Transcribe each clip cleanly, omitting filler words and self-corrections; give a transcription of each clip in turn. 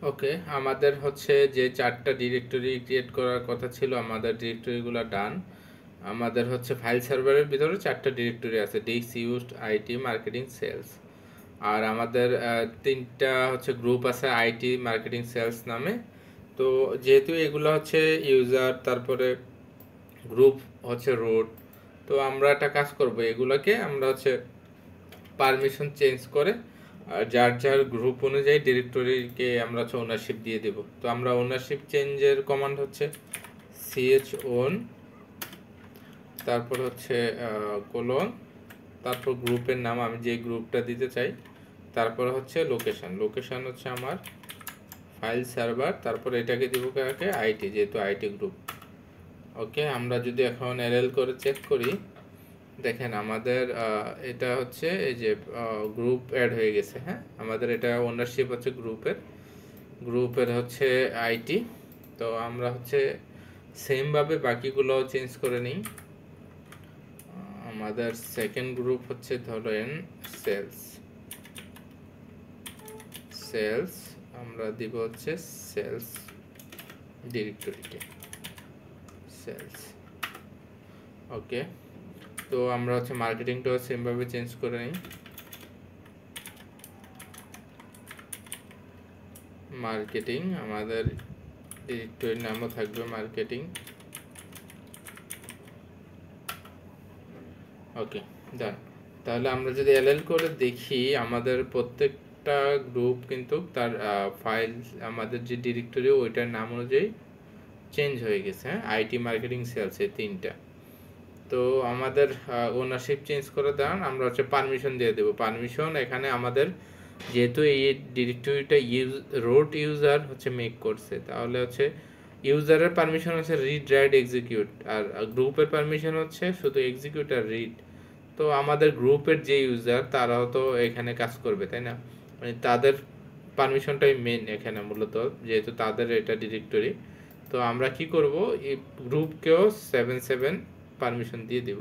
ওকে, আমাদের হচ্ছে যে 4টা ডিরেক্টরি ক্রিয়েট করার কথা ছিল, আমাদের ডিরেক্টরিগুলো ডান। আমাদের হচ্ছে ফাইল সার্ভারের ভিতরে 4টা ডিরেক্টরি আছে, disk, used, IT, marketing, sales. আর আমাদের 3টা হচ্ছে গ্রুপ আছে, আইটি, মার্কেটিং, সেলস নামে। তো যেহেতু এগুলো হচ্ছে ইউজার, তারপরে গ্রুপ হচ্ছে রোড, তো আমরা একটা কাজ করব, এগুলোকে আমরা হচ্ছে পারমিশন চেঞ্জ করে যার যার গ্রুপ অনুযায়ী ডিরেক্টরিকে আমরা হচ্ছে ওনারশিপ দিয়ে দেব। তো আমরা ওনারশিপ চেঞ্জের কমান্ড হচ্ছে ch own, তারপর হচ্ছে কোলন, তারপর গ্রুপের নাম আমি যে গ্রুপটা দিতে চাই, তারপর হচ্ছে লোকেশন, লোকেশন হচ্ছে আমার ফাইল সার্ভার, তারপর এটাকে দিব কাকে, আইটি, যেহেতু আইটি গ্রুপ। ওকে, আমরা যদি এখন এলএল করে চেক করি, দেখেন আমাদের এটা হচ্ছে এই যে গ্রুপ অ্যাড হয়ে গেছে। হ্যাঁ, আমাদের এটা ওনারশিপ হচ্ছে গ্রুপের হচ্ছে আইটি। তো আমরা হচ্ছে সেমভাবে বাকিগুলো চেঞ্জ করে নিই। আমাদের সেকেন্ড গ্রুপ হচ্ছে ধরেন সেলস, সেলস আমরা দিব হচ্ছে সেলস ডিরেক্টরিতে সেলস। ওকে, তো আমরা হচ্ছে মার্কেটিংটাও সেমভাবে চেঞ্জ করে নিই। মার্কেটিং, আমাদের ডিরেক্টরির নামও থাকবে মার্কেটিং। ওকে, ডান। তাহলে আমরা যদি এলএল করে দেখি, আমাদের প্রত্যেকটা গ্রুপ কিন্তু তার ফাইল, আমাদের যে ডিরেক্টরি ওইটার নাম অনুযায়ী চেঞ্জ হয়ে গেছে। হ্যাঁ, আইটি, মার্কেটিং, সেলস, এই 3টা। তো আমাদের ওনারশিপ চেঞ্জ করে দেন, আমরা হচ্ছে পারমিশন দিয়ে দেবো। পারমিশন এখানে আমাদের যেহেতু এই ডিরেক্টরিটা রোড ইউজার হচ্ছে মেক করছে, তাহলে হচ্ছে ইউজারের পারমিশন হচ্ছে রিড, রাইট, এক্সিকিউট, আর গ্রুপের পারমিশন হচ্ছে শুধু এক্সিকিউট আর রিড। তো আমাদের গ্রুপের যে ইউজার তারাও তো এখানে কাজ করবে, তাই না? মানে তাদের পারমিশনটাই মেন এখানে মূলত, যেহেতু তাদের এটা ডিরেক্টরি। তো আমরা কি করব, এই গ্রুপকেও 7 পারমিশন দিয়ে দিব।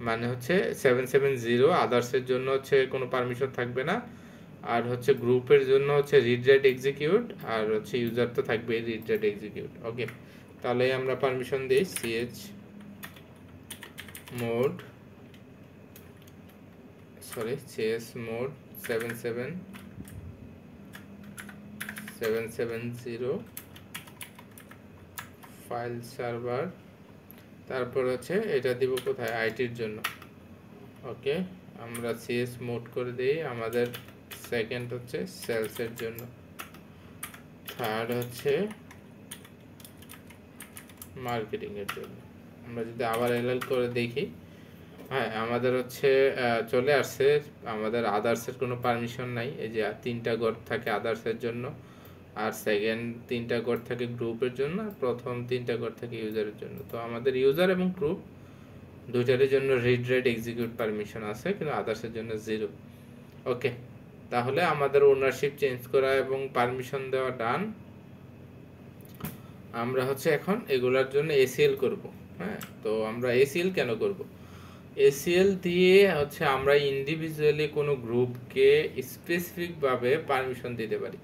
মানে হচ্ছে 770 আদার্সের জন্য হচ্ছে কোনো পারমিশন থাকবে না, আর হচ্ছে গ্রুপের জন্য হচ্ছে রিড, রাইট, এক্সিকিউট, আর হচ্ছে ইউজার তো থাকবে রিড, রাইট, এক্সিকিউট। ওকে, তাহলে আমরা পারমিশন দিই ch mode, cs mode 770 file server, তারপর হচ্ছে এটা দিব কোথায়, আইটির জন্য। ওকে, আমরা cs মোড করে দিই। আমাদের সেকেন্ড হচ্ছে সেলসের জন্য, থার্ড হচ্ছে মার্কেটিং এর জন্য। আমরা যদি আবার এলএল করে দেখি, হ্যাঁ আমাদের হচ্ছে চলে আসছে। আমাদের আদার্সের কোনো পারমিশন নাই, এই যে 3টা ঘর থাকে আদার্সের জন্য, আর সেকেন্ড 3টা ঘর থাকে গ্রুপের জন্য, আর প্রথম 3টা ঘর থাকে ইউজারের জন্য। তো আমাদের ইউজার এবং গ্রুপ দুইটার জন্য রিড, রাইট, এক্সিকিউট পারমিশন আছে, কিন্তু আদার্সের জন্য 0। ওকে, তাহলে আমাদের ওনারশিপ চেঞ্জ করা এবং পারমিশন দেওয়া ডান। আমরা হচ্ছে এখন এগুলোর জন্য এসিএল করব। হ্যাঁ, তো আমরা এসিএল কেন করব, এসিএল দিয়ে হচ্ছে আমরা ইন্ডিভিজুয়ালি কোনো গ্রুপকে স্পেসিফিকভাবে পারমিশন দিতে পারি।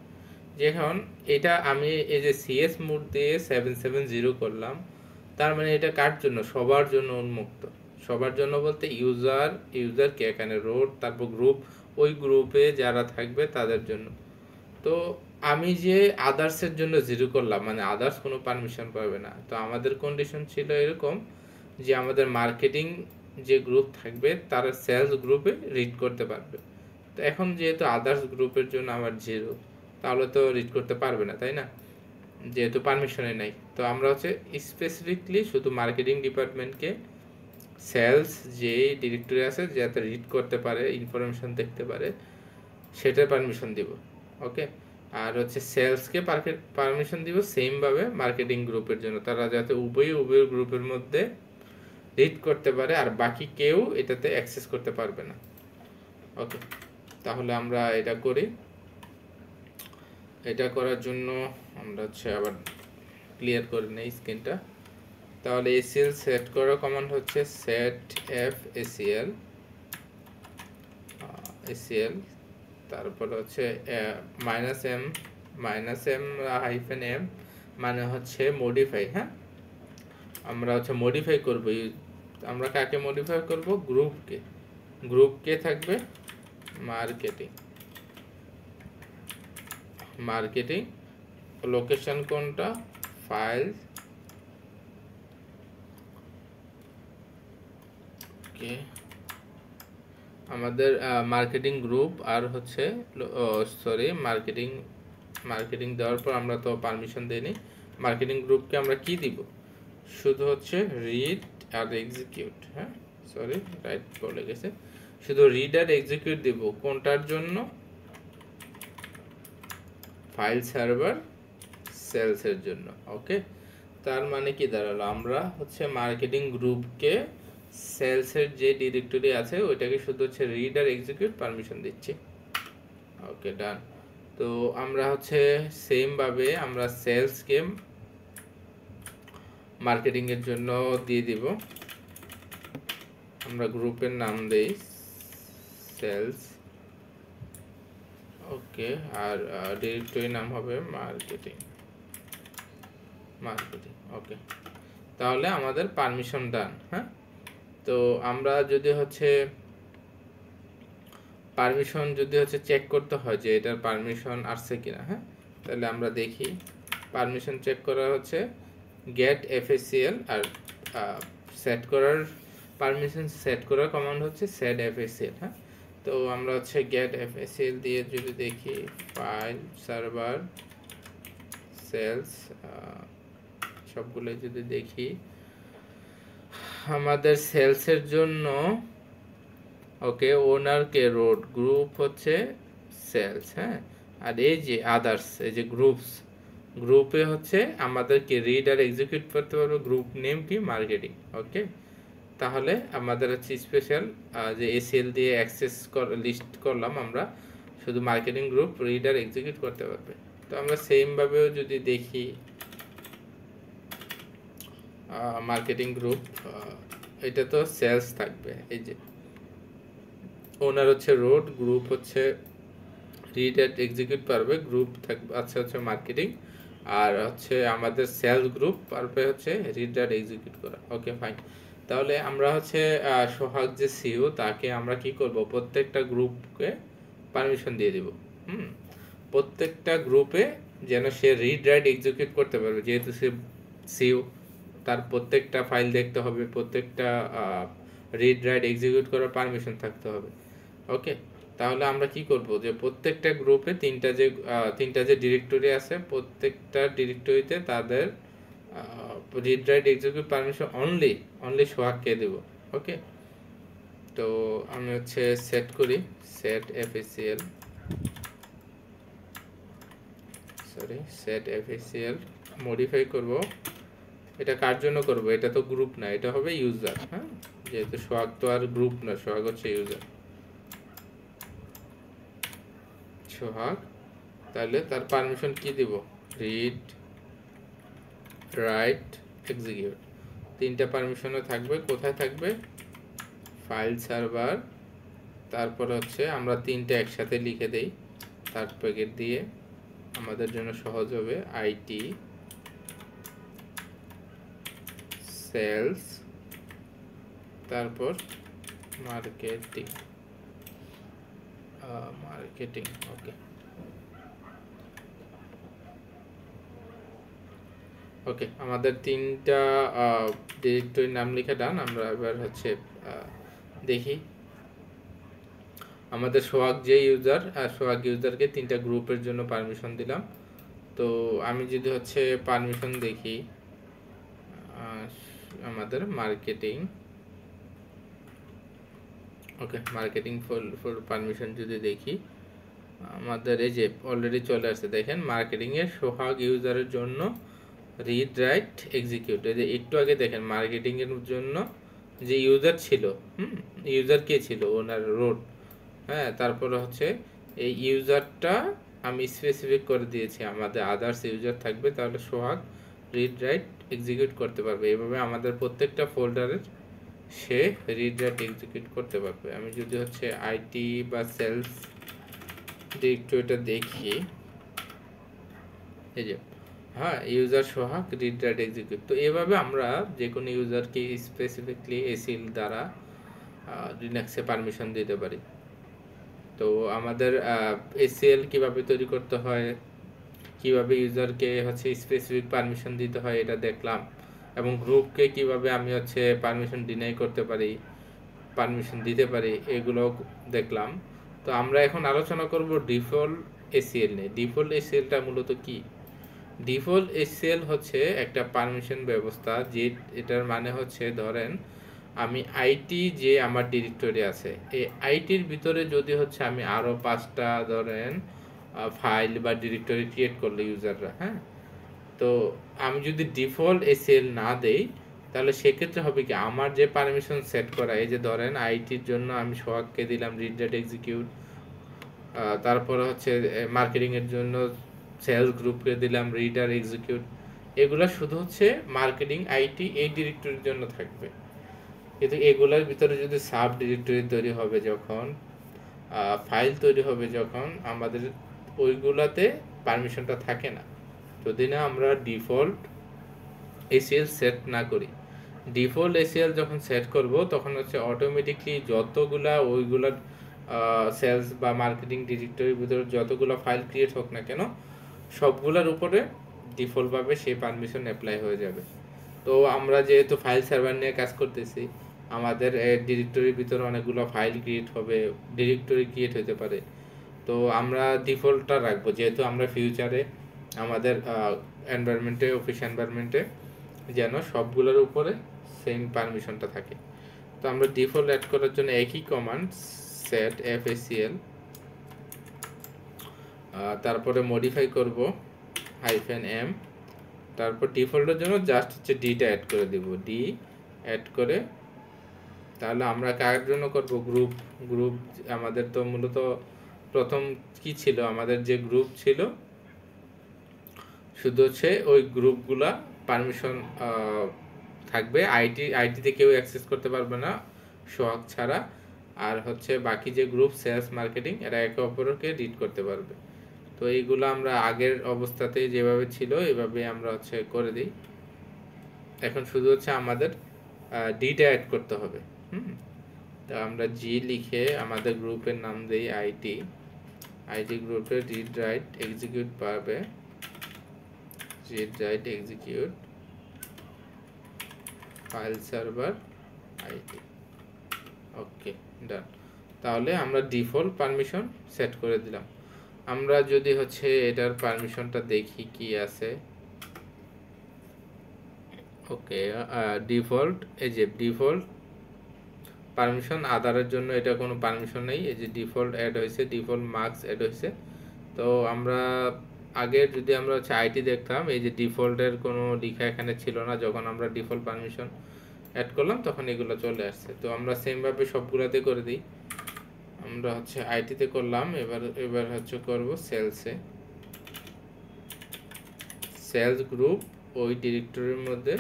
যেমন এটা আমি এই যে সিএস মোড দিয়ে 770 করলাম, তার মানে এটা কার জন্য, সবার জন্য উন্মুক্ত। সবার জন্য বলতে ইউজারকে এখানে রোড, তারপর গ্রুপ, ওই গ্রুপে যারা থাকবে তাদের জন্য। তো আমি যে আদার্সের জন্য 0 করলাম, মানে আদার্স কোনো পারমিশন পাবে না। তো আমাদের কন্ডিশন ছিল এরকম যে আমাদের মার্কেটিং যে গ্রুপ থাকবে তারা সেলস গ্রুপে রিড করতে পারবে। তো এখন যেহেতু আদার্স গ্রুপের জন্য আমার 0, তাহলে তো রিড করতে পারবে না, তাই না? যেহেতু পারমিশনে নাই। তো আমরা হচ্ছে স্পেসিফিকলি শুধু মার্কেটিং ডিপার্টমেন্টকে সেলস যে ডিরেক্টরি আছে যাতে রিড করতে পারে, ইনফরমেশন দেখতে পারে, সেটার পারমিশন দিব। ওকে, আর হচ্ছে সেলসকে পারমিশন দিব সেমভাবে মার্কেটিং গ্রুপের জন্য, তারা যাতে উভয় গ্রুপের মধ্যে রিড করতে পারে, আর বাকি কেউ এটাতে অ্যাক্সেস করতে পারবে না। ওকে, তাহলে আমরা এটা করি। এটা করার জন্য আমরা হচ্ছে আবার ক্লিয়ার করে নেই স্ক্রিনটা। তাহলে এসিএল সেট করার কমান্ড হচ্ছে সেট এফ এসিএল, তারপর হচ্ছে -m -m -m মানে হচ্ছে মডিফাই। হ্যাঁ, আমরা হচ্ছে মডিফাই করব। আমরা কাকে মডিফাই করব? গ্রুপকে। গ্রুপকে থাকবে মার্কেটিং। মার্কেটিং লোকেশন কোনটা? ফাইল। ওকে, আমাদের মার্কেটিং গ্রুপ আর হচ্ছে সরি মার্কেটিং দেওয়ার পর আমরা তো পারমিশন দেইনি। মার্কেটিং গ্রুপকে আমরা কি দিব? শুধু হচ্ছে রিড আর এক্সিকিউট। হ্যাঁ, সরি রাইট বলে গেছে, শুধু রিড আর এক্সিকিউট দিব। কোনটার জন্য? ফাইল সার্ভার সেলসের জন্য। ওকে, তার মানে কি দাঁড়ালো? আমরা হচ্ছে মার্কেটিং গ্রুপকে সেলসের যে ডিরেক্টরি আছে ওইটাকে শুধু হচ্ছে রিড আর এক্সিকিউট পারমিশন দিচ্ছি। ওকে, ডান। তো আমরা হচ্ছে সেম ভাবে আমরা সেলসকে মার্কেটিং এর জন্য দিয়ে দিব। আমরা গ্রুপের নাম দেই সেলস। ওকে, আর ডিরেক্টরি নাম হবে মার্কেটিং। ওকে, তাহলে আমাদের পারমিশন ডান। হ্যাঁ, তো আমরা যদি হচ্ছে পারমিশন যদি হচ্ছে চেক করতে হয় যে এটার পারমিশন আসছে কিনা, হ্যাঁ, তাহলে আমরা দেখি পারমিশন চেক করা হচ্ছে গেট FACL আর সেট করার পারমিশন সেট করার কমান্ড হচ্ছে সেট FACL। হ্যাঁ, তো আমরা হচ্ছে গেট FACL দিয়ে যদি দেখি ফাইল সার্ভার সেলস সবগুলো যদি দেখি, আমাদের সেলসের জন্য ওকে ওনারকে রোড, গ্রুপ হচ্ছে সেলস। হ্যাঁ, আর এই যে আদার্স, এই যে গ্রুপে হচ্ছে আমাদেরকে রিড আর এক্সিকিউট করতে পারবে। গ্রুপ নেম কি? মার্কেটিং। ওকে, তাহলে আমাদের হচ্ছে স্পেশাল যে ACL দিয়ে অ্যাক্সেস লিস্ট করলাম, আমরা শুধু মার্কেটিং গ্রুপ রিড আর এক্সিকিউট করতে পারবে। তো আমরা সেমভাবেও যদি দেখি মার্কেটিং গ্রুপ, এটা তো সেলস থাকবে। এই যে ওনার হচ্ছে রোড, গ্রুপ হচ্ছে রিড এট এক্সিকিউট পারবে, গ্রুপ থাকবে আচ্ছা হচ্ছে মার্কেটিং, আর হচ্ছে আমাদের সেলস গ্রুপ পারবে হচ্ছে রিড এট এক্সিকিউট করা। ওকে, ফাইন। তাহলে আমরা হচ্ছে সোহাগ যে সিও তাকে আমরা কি করব? প্রত্যেকটা গ্রুপকে পারমিশন দিয়ে দিব। প্রত্যেকটা গ্রুপে যেন সে রিড রাইট এক্সিকিউট করতে পারবে, যেহেতু সে সিও, তার প্রত্যেকটা ফাইল দেখতে হবে, প্রত্যেকটা রিড রাইট এক্সিকিউট করার পারমিশন থাকতে হবে। ওকে, তাহলে আমরা কি করব? যে প্রত্যেকটা গ্রুপে তিনটা যে ডিরেক্টরি আছে, প্রত্যেকটা ডিরেক্টরিতে তাদের read write execute permission only সোহাগকে দেব। ওকে, তো আমি হচ্ছে সেট করি set FACL, set FACL modify করব। এটা কার জন্য করব? এটা তো গ্রুপ না, এটা হবে ইউজার। হ্যাঁ, যেহেতু সোহাগ তো আর গ্রুপ না, সোহাগ হচ্ছে ইউজার। সোহাগ, তাহলে তার পারমিশন কি দিব? Read write execute. তিনটা পারমিশনও থাকবে। কোথায় থাকবে? ফাইল সার্ভার, তারপর হচ্ছে আমরা তিনটা একসাথে লিখে দেই থার্ড প্যাকেট দিয়ে, আমাদের জন্য সহজ হবে। IT সেলস, তারপর মার্কেটিং। ওকে, ওকে, আমাদের তিনটা ডিরেক্টরির নাম লিখে ডান। আমরা এবার হচ্ছে দেখি আমাদের সোহাগ যে ইউজার, সোহাগ ইউজারকে তিনটা গ্রুপের জন্য পারমিশন দিলাম। তো আমি যদি হচ্ছে পারমিশন দেখি আমাদের marketing, okay, marketing for permission যদি দেখি, আমাদের এই যে অলরেডি চলে আসছে, দেখেন মার্কেটিং এর সোহাগ ইউজারের জন্য রিড রাইট এক্সিকিউট। এই যে একটু আগে দেখেন মার্কেটিং এর জন্য যে ইউজার ছিল, ইউজার কে ছিল? ওনার রোড। হ্যাঁ, তারপরে হচ্ছে এই ইউজারটা আমি স্পেসিফিক করে দিয়েছি, আমাদের আদার্স ইউজার থাকবে, তাহলে সোহাগ রিড রাইট এক্সিকিউট করতে পারবে। এভাবে আমাদের প্রত্যেকটা ফোল্ডারের সে রিড রাইট এক্সিকিউট করতে পারবে। আমি যদি হচ্ছে IT বা সেলস ডিরেক্টরিটা দেখি, এই যে হ্যাঁ, ইউজার সোহাগ রিড রাইট এক্সিকিউট। তো এভাবে আমরা যে কোনো ইউজারকে স্পেসিফিকলি এসিএল দ্বারা লিনাক্সে পারমিশন দিতে পারি। তো আমাদের এসিএল কিভাবে তৈরি করতে হয়, কিভাবে ইউজারকে হচ্ছে স্পেসিফিক পারমিশন দিতে হয় এটা দেখলাম, এবং গ্রুপকে কিভাবে আমি হচ্ছে পারমিশন ডিনাই করতে পারি, পারমিশন দিতে পারি, এগুলো দেখলাম। তো আমরা এখন আলোচনা করব ডিফল্ট এসিএল নিয়ে। ডিফল্ট এসিএলটা মূলত কি? ডিফল্ট এসিএল হচ্ছে একটা পারমিশন ব্যবস্থা, যে এটার মানে হচ্ছে ধরেন আমি আইটি যে আমার ডিরেক্টরি আছে, এই আইটির ভিতরে যদি হচ্ছে আমি আরও 5টা ধরেন ফাইল বা ডিরেক্টরি ক্রিয়েট করলে ইউজাররা, হ্যাঁ, তো আমি যদি ডিফল্ট এসিএল না দেই তাহলে সেক্ষেত্রে হবে কি, আমার যে পারমিশন সেট করা, এই যে ধরেন আইটির জন্য আমি সোহাগকে দিলাম রিড রাইট এক্সিকিউট, তারপরে হচ্ছে মার্কেটিংয়ের জন্য সেলস গ্রুপকে দিলাম রিডার এক্সিকিউট, এগুলো শুধু হচ্ছে মার্কেটিং আইটি এই ডিরেক্টরির জন্য থাকবে। কিন্তু এগুলোর ভিতরে যদি সাব ডিরেক্টরি তৈরি হবে, যখন ফাইল তৈরি হবে, যখন আমাদের ওইগুলাতে পারমিশনটা থাকে না, যদি না আমরা ডিফল্ট এসিএল সেট না করি। ডিফল্ট এসিএল যখন সেট করব তখন হচ্ছে অটোমেটিকলি যতগুলা ওইগুলার সেলস বা মার্কেটিং ডিরেক্টরির ভিতরে যতগুলো ফাইল ক্রিয়েট হোক না কেন, সবগুলোর উপরে ডিফল্টভাবে সেই পারমিশন অ্যাপ্লাই হয়ে যাবে। তো আমরা যেহেতু ফাইল সার্ভার নিয়ে কাজ করতেছি, আমাদের ডিরেক্টরির ভিতরে অনেকগুলো ফাইল ক্রিয়েট হবে, ডিরেক্টরি ক্রিয়েট হতে পারে। তো আমরা ডিফল্টটা রাখবো, যেহেতু আমরা ফিউচারে আমাদের এনভায়রনমেন্টে, অফিস এনভায়রনমেন্টে যেন সবগুলোর উপরে সেম পারমিশনটা থাকে। তো আমরা ডিফল্ট অ্যাড করার জন্য একই কমান্ড সেট FACL, তারপরে মডিফাই করব -m, তারপর ডিফল্টের জন্য জাস্ট হচ্ছে ডিটা অ্যাড করে দেব, ডি অ্যাড করে। তাহলে আমরা কার জন্য করব? গ্রুপ আমাদের তো মূলত প্রথম কি ছিল, আমাদের যে গ্রুপ ছিল শুধু হচ্ছে ওই গ্রুপগুলা পারমিশন থাকবে, আইটিতে কেউ অ্যাক্সেস করতে পারবে না সোহাগ ছাড়া, আর হচ্ছে বাকি যে গ্রুপ সেলস মার্কেটিং এরা একে অপরকে রিড করতে পারবে। তো এইগুলো আমরা আগের অবস্থাতেই যেভাবে ছিল এভাবে আমরা হচ্ছে করে দিই। এখন শুধু হচ্ছে আমাদের ডিটা অ্যাড করতে হবে। তো আমরা জি লিখে আমাদের গ্রুপের নাম দিই আইটি গ্রুপে রিড রাইট এক্সিকিউট পাবে, read write execute file server IT. Okay, done. তাহলে আমরা ডিফল্ট পারমিশন সেট করে দিলাম। আমরা যদি হচ্ছে এটার পারমিশনটা দেখি কি আছে। ওকে, ডিফল্ট, এই যে ডিফল্ট পারমিশন আদারের জন্য এটা কোনো পারমিশন নেই। এই যে ডিফল্ট অ্যাড হয়েছে, ডিফল্ট মার্কস অ্যাড হয়েছে। তো আমরা আগে যদি আমরা হচ্ছে আইটি দেখতাম, এই যে ডিফল্টের কোনো লেখা এখানে ছিল না, যখন আমরা ডিফল্ট পারমিশন অ্যাড করলাম তখন এগুলো চলে আসছে। তো আমরা সেমভাবে সবগুলোতে করে দিই। আমরা হচ্ছে আইটিতে করলাম, এবার হচ্ছে করব সেলসে। সেলস গ্রুপ ওই ডিরেক্টরির মধ্যে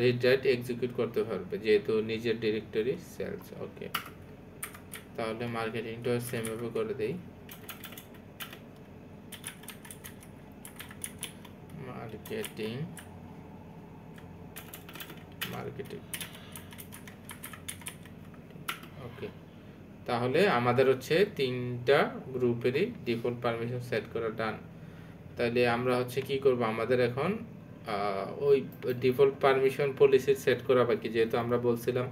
রিড রাইট এক্সিকিউট করতে পারবে, যেহেতু নিজের ডিরেক্টরি সেলস। ওকে, তাহলে মার্কেটিংটা সেমভাবে করে দেই। মার্কেটিং ওকে, তাহলে আমাদের হচ্ছে 3টা গ্রুপেরই ডিফল্ট পারমিশন সেট করা ডান। তাহলে আমরা হচ্ছে কি করব, আমাদের এখন ওই ডিফল্ট পারমিশন পলিসি সেট করা বাকি, যেহেতু আমরা বলছিলাম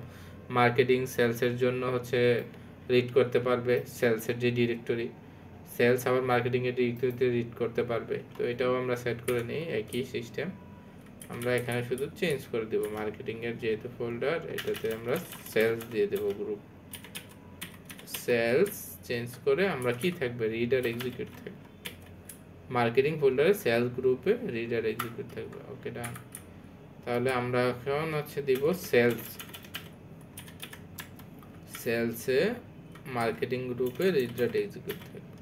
মার্কেটিং সেলসের জন্য হচ্ছে রিড করতে পারবে সেলসের যে ডিরেক্টরি, সেলস আবার মার্কেটিংয়ের ডিরেক্টরিতে রিড করতে পারবে। তো এটাও আমরা সেট করে নিই, একই সিস্টেম। আমরা এখানে শুধু চেঞ্জ করে দেব, মার্কেটিংয়ের যেহেতু ফোল্ডার এটাতে আমরা সেলস দিয়ে দেব, গ্রুপ সেলস চেঞ্জ করে আমরা কি থাকবে, রিডার এক্সিকিউট থাকবে। মার্কেটিং ফোল্ডারে সেলস গ্রুপে রিডার এক্সিকিউট থাকবে। ওকে, ডান। তাহলে আমরা এখন হচ্ছে দিব সেলসে মার্কেটিং গ্রুপে রিডার এক্সিকিউট থাকবে।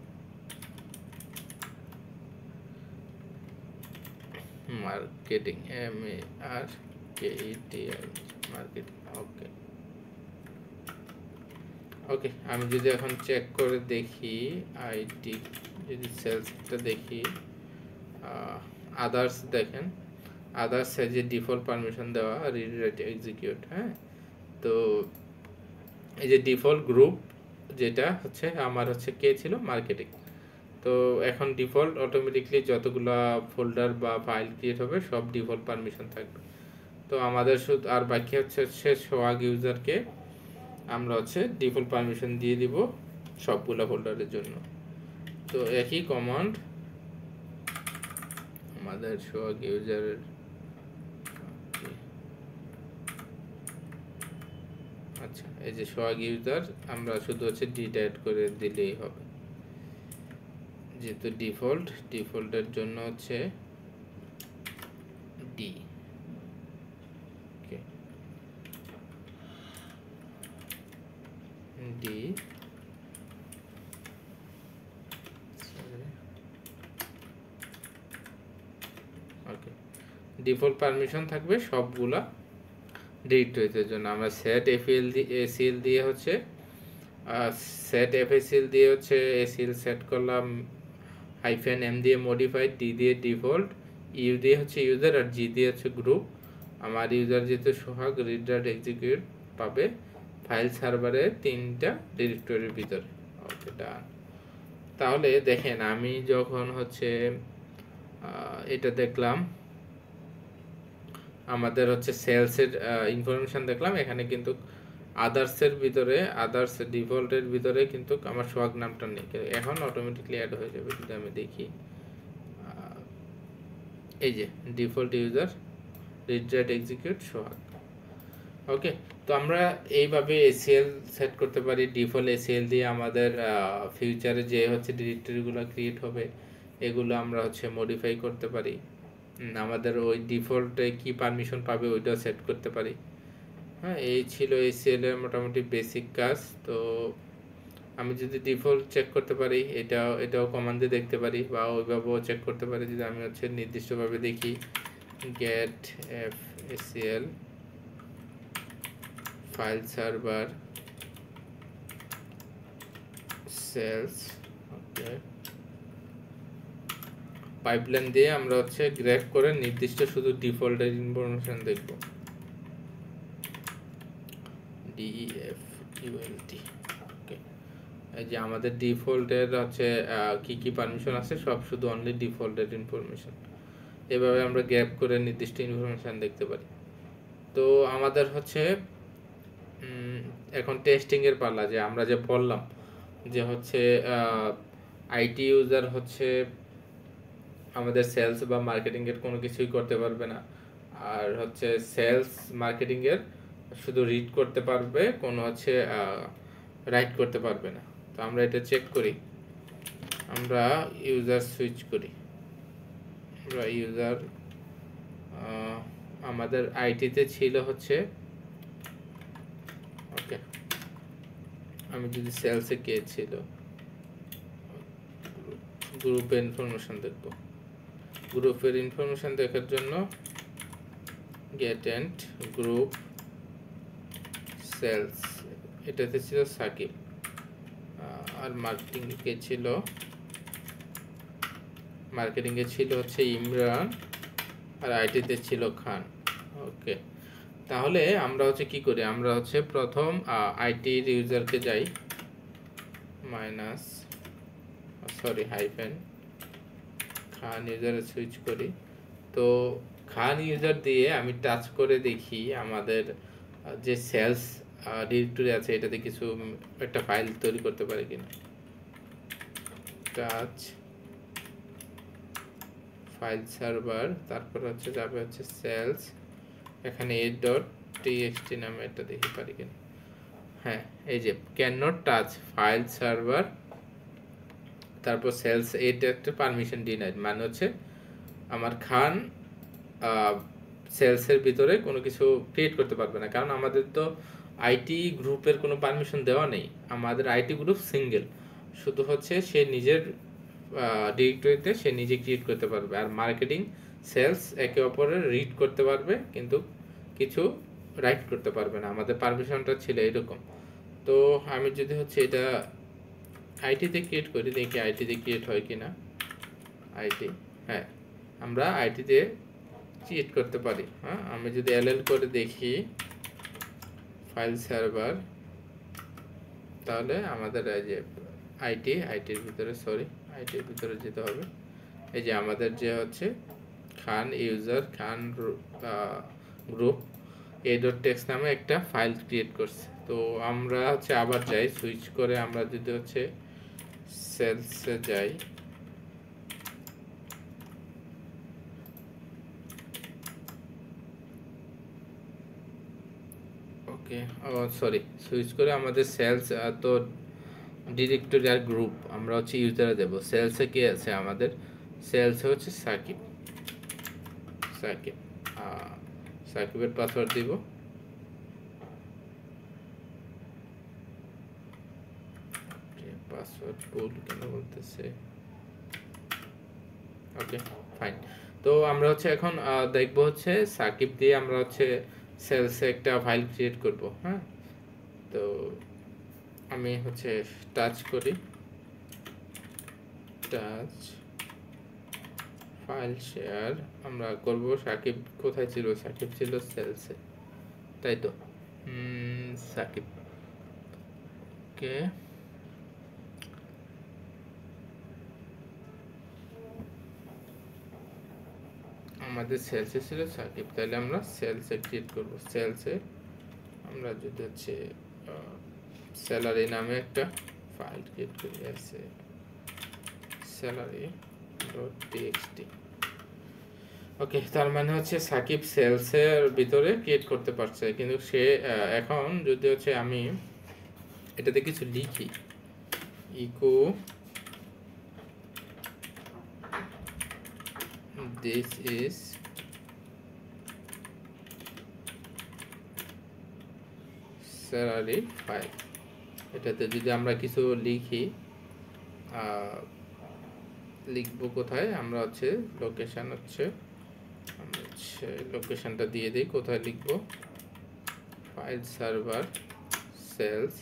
Marketing MARKETING marketing. ওকে ওকে, আমি যদি এখন চেক করে দেখি আইটি, যদি সেলসটা দেখি আদার্স দেখেন, আদার্স যে ডিফল্ট পারমিশন দেওয়া রিড রাইট এক্সিকিউট। হ্যাঁ, তো এই যে ডিফল্ট গ্রুপ যেটা হচ্ছে আমার হচ্ছে কে ছিল, মার্কেটিং। তো এখন ডিফল্ট অটোমেটিকলি যতগুলা ফোল্ডার বা ফাইল ক্রিয়েট হবে সব ডিফল্ট পারমিশন থাকবে। তো আমাদের শুধু আর বাকি হচ্ছে সোহাগ ইউজারকে আমরা হচ্ছে ডিফল্ট পারমিশন দিয়ে দিব সবগুলা ফোল্ডারের জন্য। তো একই কমান্ড আমাদের সোহাগ ইউজারের, আচ্ছা এই যে সোহাগ ইউজার আমরা শুধু হচ্ছে ডিটাইট করে দিলেই হবে, যেহেতু ডিফল্টের জন্য হচ্ছে ডি। ওকে, ডি ওকে, ডিফল্ট পারমিশন থাকবে সবগুলা ডিরেক্টরির জন্য। আমরা সেট এসিএল দিয়ে হচ্ছে সেট এফএসএল দিয়ে হচ্ছে এসিএল সেট করলাম, হাইফেন এম দিয়ে মডিফাইড, ডি দিয়ে ডিফল্ট, ইউ দিয়ে হচ্ছে ইউজার, আর জি দিয়ে হচ্ছে গ্রুপ। আমার ইউজার যেহেতু সোহাগ রিড রাইট এক্সিকিউট পাবে ফাইল সার্ভারে 3টা ডিরেক্টরির ভিতরে। ওকে, ডান। তাহলে দেখেন আমি যখন হচ্ছে এটা দেখলাম, আমাদের হচ্ছে সেলসের ইনফরমেশন দেখলাম, এখানে কিন্তু আদার্সের ভিতরে, আদার্স ডিফল্টের ভিতরে কিন্তু আমার সোহাগ নামটা নেই, এখন অটোমেটিকলি অ্যাড হয়ে যাবে। যদি আমি দেখি এই যে default user read write execute Sohag. Okay, তো আমরা এইভাবে এসিএল সেট করতে পারি। ডিফল্ট এসিএল দিয়ে আমাদের ফিউচারে যে হচ্ছে ডিরেক্টরিগুলো ক্রিয়েট হবে এগুলো আমরা হচ্ছে মডিফাই করতে পারি। আমাদের ওই ডিফল্টে কি পারমিশন পাবে ওইটাও সেট করতে পারি। হ্যাঁ, এই ছিল এসিএল এর মোটামুটি বেসিক কাজ। তো আমি যদি ডিফল্ট চেক করতে পারি, এটাও কমান্ড দিয়ে দেখতে পারি, বা ওইভাবেও চেক করতে পারি। যদি আমি হচ্ছে নির্দিষ্টভাবে দেখি get F ACL file server sales, okay, pipeline দিয়ে আমরা হচ্ছে গ্র্যাব করে নির্দিষ্ট শুধু ডিফল্টের ইনফরমেশন দেখব, DEFULT। ওকে, এই যে আমাদের ডিফল্টের হচ্ছে কি কি পারমিশন আছে সব শুধু অনলি ডিফল্টের ইনফরমেশন। এভাবে আমরা গ্র্যাব করে নির্দিষ্ট ইনফরমেশন দেখতে পারি। তো আমাদের হচ্ছে এখন টেস্টিং এর পালা, যে আমরা যে বললাম যে হচ্ছে আইটি ইউজার হচ্ছে আমাদের সেলস বা মার্কেটিং এর কোনো কিছুই করতে পারবে না, আর হচ্ছে সেলস মার্কেটিং এর শুধু রিড করতে পারবে, কোনো হচ্ছে রাইট করতে পারবে না। তো আমরা এটা চেক করি, আমরা ইউজার সুইচ করি। আমরা ইউজার আমাদের আইটিতে ছিল হচ্ছে, ওকে, আমি যদি সেলসে কে ছিল, গ্রুপের ইনফরমেশন দেখব। গ্রুপের ইনফরমেশন দেখার জন্য গেট এন্ড গ্রুপ সেলস, এটাতে ছিল সাকিব, আর মার্কেটিং এ ছিল হচ্ছে ইমরান, আর আইটিতে ছিল খান। ওকে, তাহলে আমরা হচ্ছে কি করি, আমরা হচ্ছে প্রথম আইটির ইউজারকে যাই, হাইফেন খান ইউজারে সুইচ করি। তো খান ইউজার দিয়ে আমি টাচ করে দেখি আমাদের যে সেলস ডিরেক্টরি আছে এটাতে কিছু একটা ফাইল তৈরি করতে পারে কিনা। টাচ ফাইল সার্ভার, তারপর হচ্ছে যাবে হচ্ছে সেলস, এখানে a.txt নামে এটা দেখি পারি কিনা। হ্যাঁ, এই যে can not touch file server, তারপর সেলস, এটা একটা পারমিশন ডিনাইড, মানে হচ্ছে আমার খান সেলসের ভিতরে কোনো কিছু ক্রিয়েট করতে পারবে না, কারণ আমাদের তো আইটি গ্রুপের কোনো পারমিশন দেওয়া নেই। আমাদের আইটি গ্রুপ সিঙ্গেল, শুধু হচ্ছে সে নিজের ডিরেক্টরিতে সে নিজে ক্রিয়েট করতে পারবে, আর মার্কেটিং সেলস একে অপরের রিড করতে পারবে কিন্তু কিছু রাইট করতে পারবে না। আমাদের পারমিশনটা ছিল এরকম। তো আমি যদি হচ্ছে এটা আইটিতে ক্রিয়েট করি, দেখি আইটিতে ক্রিয়েট হয় কিনা। আইটি, হ্যাঁ আমরা আইটিতে ক্রিয়েট করতে পারি। হ্যাঁ, আমি যদি এলএল করে দেখি ফাইল সার্ভার, তাহলে আমাদের এই যে আইটির ভিতরে যেতে হবে। এই যে আমাদের যে হচ্ছে খান ইউজার খান গ্রুপ a.text নামে একটা ফাইল ক্রিয়েট করছে। তো আমরা হচ্ছে আবার যাই, সুইচ করে আমরা যদি হচ্ছে সেলসে যাই, ওকে সরি, সুইচ করে আমাদের সেলস তো ডিরেক্টরি আর গ্রুপ আমরা হচ্ছে ইউজারে দেব। সেলসে কে আছে আমাদের? সেলসে হচ্ছে সাকিব। সাকিবের পাসওয়ার্ড দিব। পাসওয়ার্ড ভুল কেন বলতেছে? Okay fine. তো আমরা হচ্ছে এখন দেখবো হচ্ছে সাকিব দিয়ে আমরা হচ্ছে সেলসে একটা ফাইল ক্রিয়েট করব। হ্যাঁ, তো আমি হচ্ছে টাচ করি, টাচ ফাইল শেয়ার আমরা করব। সাকিব কোথায় ছিল? সাকিব ছিল সেলসে, তাই তো। সাকিব, ওকে, আমাদের সেলসে ছিল সাকিব, তাহলে আমরা সেলসে ক্রিয়েট করব। সেলসে আমরা যদি হচ্ছে স্যালারি নামে একটা ফাইল ক্রিয়েট করি, আছে salary.txt। ওকে, তার মানে হচ্ছে সাকিব সেলসের ভিতরে ক্রিয়েট করতে পারছে, কিন্তু সে এখন যদি হচ্ছে আমি এটাতে কিছু লিখি, echo this is salary file, এটাতে যদি আমরা কিছু লিখি, লিখবো কোথায়? আমরা হচ্ছে লোকেশন হচ্ছে লোকেশনটা দিয়ে দিই, কোথায় লিখবো? File server sales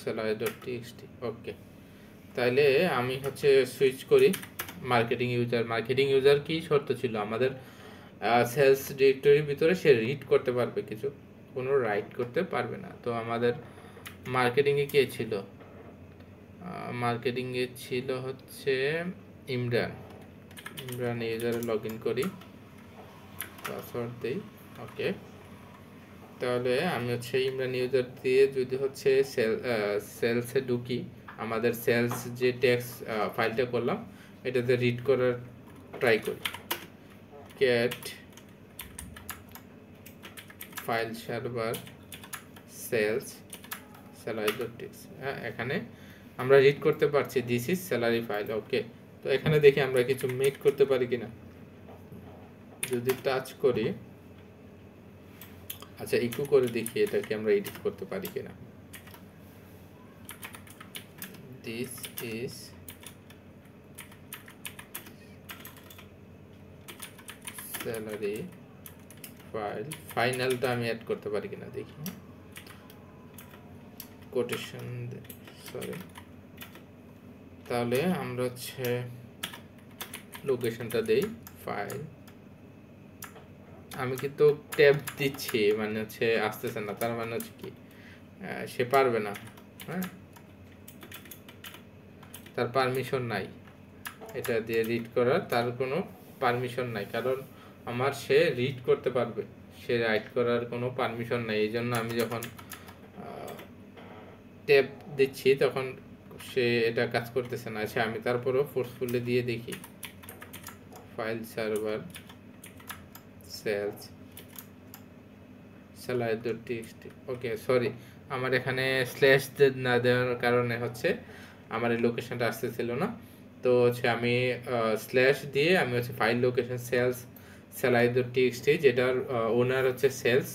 salary.txt। ওকে, তাহলে আমি হচ্ছে সুইচ করি মার্কেটিং ইউজার কি শর্ত ছিল আমাদের? সেলস ডিরেক্টরির ভিতরে সে রিড করতে পারবে কিছু, কোনো রাইট করতে পারবে না। তো আমাদের মার্কেটিংয়ে কে ছিল? মার্কেটিংয়ে ছিল হচ্ছে ইমরান ইউজারে লগ ইন করি, পাসওয়ার্ড দিই। ওকে, তাহলে আমি হচ্ছে ইমরান ইউজার দিয়ে যদি হচ্ছে সেলসে ঢুকি, আমাদের সেলস যে টেক্সট ফাইলটা করলাম এটাতে রিড করার ট্রাই করি। Cat file server sales salary.txt। হ্যাঁ, এখানে আমরা রিড করতে পারছি this is salary file. Okay, তো এখানে দেখি আমরা কিছু মেক করতে পারি কিনা। যদি টাচ করি, আচ্ছা ইকো করে দেখি এটাকে আমরা এডিট করতে পারি কিনা। দিস ইজ স্যালারি ফাইল, ফাইনালটা আমি অ্যাড করতে পারি কিনা দেখি। কোটেশন, সরি, তাহলে আমরা হচ্ছে লোকেশনটা দেই ফাইল। আমি কিন্তু ট্যাব দিচ্ছি, মানে হচ্ছে আসতেছে না, তার মানে হচ্ছে কি সে পারবে না। হ্যাঁ, তার পারমিশন নাই এটা দিয়ে রিড করার, তার কোনো পারমিশন নাই, কারণ আমার সে রিড করতে পারবে, সে রাইট করার কোনো পারমিশন নাই। এই জন্য আমি যখন ট্যাব দিচ্ছি তখন সে এটা কাজ করতেছে না। আচ্ছা, আমি তারপরেও ফোর্সফুলি দিয়ে দেখি ফাইল সার্ভার সেলস salary.txt। ওকে, সরি, আমার এখানে স্ল্যাশ না দেওয়ার কারণে হচ্ছে আমার এই লোকেশনটা আসতেছিল না। তো হচ্ছে আমি স্ল্যাশ দিয়ে আমি হচ্ছে ফাইল লোকেশন সেলস salary.txt, যেটার ওনার হচ্ছে সেলস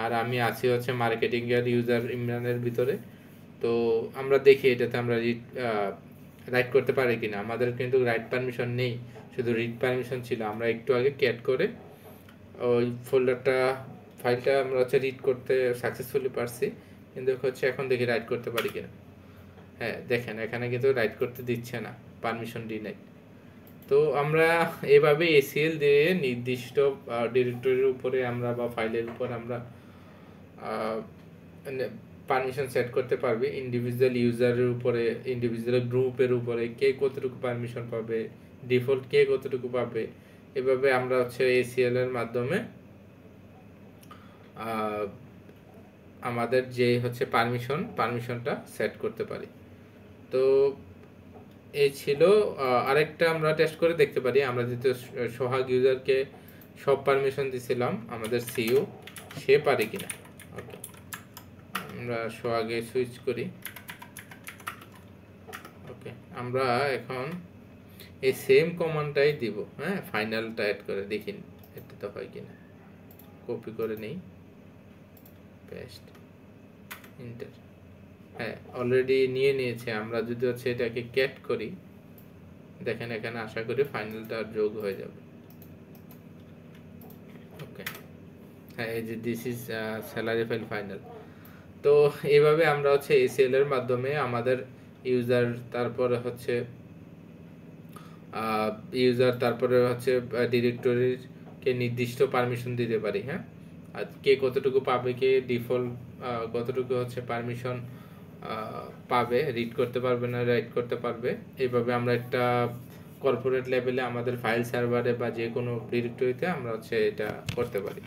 আর আমি আছি হচ্ছে মার্কেটিং এর ইউজার ইমরানের ভিতরে। তো আমরা দেখি এটাতে আমরা রাইট করতে পারি কিনা। আমাদের কিন্তু রাইট পারমিশন নেই, শুধু রিড পারমিশন ছিল। আমরা একটু আগে ক্যাট করে ওই ফাইলটা আমরা হচ্ছে রিড করতে সাকসেসফুলি পারছি, কিন্তু হচ্ছে এখন দেখি রাইট করতে পারি কিনা। হ্যাঁ, দেখেন এখানে কিন্তু রাইট করতে দিচ্ছে না, পারমিশন ডিনাই। তো আমরা এভাবে এসিএল দিয়ে নির্দিষ্ট ডিরেক্টরির উপরে আমরা বা ফাইলের উপর আমরা পারমিশন সেট করতে পারবে। ইন্ডিভিজুয়াল ইউজারের উপরে, ইন্ডিভিজুয়াল গ্রুপের উপরে কে কতটুকু পারমিশন পাবে, ডিফল্ট কে কতটুকু পাবে, এভাবে আমরা হচ্ছে এসিএল এর মাধ্যমে আমাদের যে হচ্ছে পারমিশনটা সেট করতে পারি। তো এই ছিল। আরেকটা আমরা টেস্ট করে দেখতে পারি, আমরা যেহেতু সোহাগ ইউজারকে সব পারমিশন দিছিলাম আমাদের সিইও, সে পারে কিনা। ওকে, আমরা সোহাগে সুইচ করি। ওকে, আমরা এখন এই সেম কমান্ডটাই দিব, হ্যাঁ, ফাইনালটা অ্যাড করে দেখি এটা তো হয় কিনা। কপি করে নেই, পেস্ট, এন্টার। হ্যাঁ, অলরেডি নিয়ে নিয়েছে। আমরা যদি হচ্ছে এটাকে ক্যাট করি, দেখেন এখানে আশা করি ফাইনালটা যোগ হয়ে যাবে। ওকে, হ্যাঁ, এই যে this is salary file final. তো এইভাবে আমরা হচ্ছে এসিএল এর মাধ্যমে আমাদের ইউজার, তারপরে হচ্ছে ডিরেক্টরির কে নির্দিষ্ট পারমিশন দিতে পারি। হ্যাঁ, আর কে কতটুকু পাবে, কে ডিফল্ট কতটুকু হচ্ছে পারমিশন পাবে, রিড করতে পারবে না রাইট করতে পারবে। এইভাবে আমরা একটা কর্পোরেট লেভেলে আমাদের ফাইল সার্ভারে বা যে কোনো ডিরেক্টরিতে আমরা হচ্ছে এটা করতে পারি।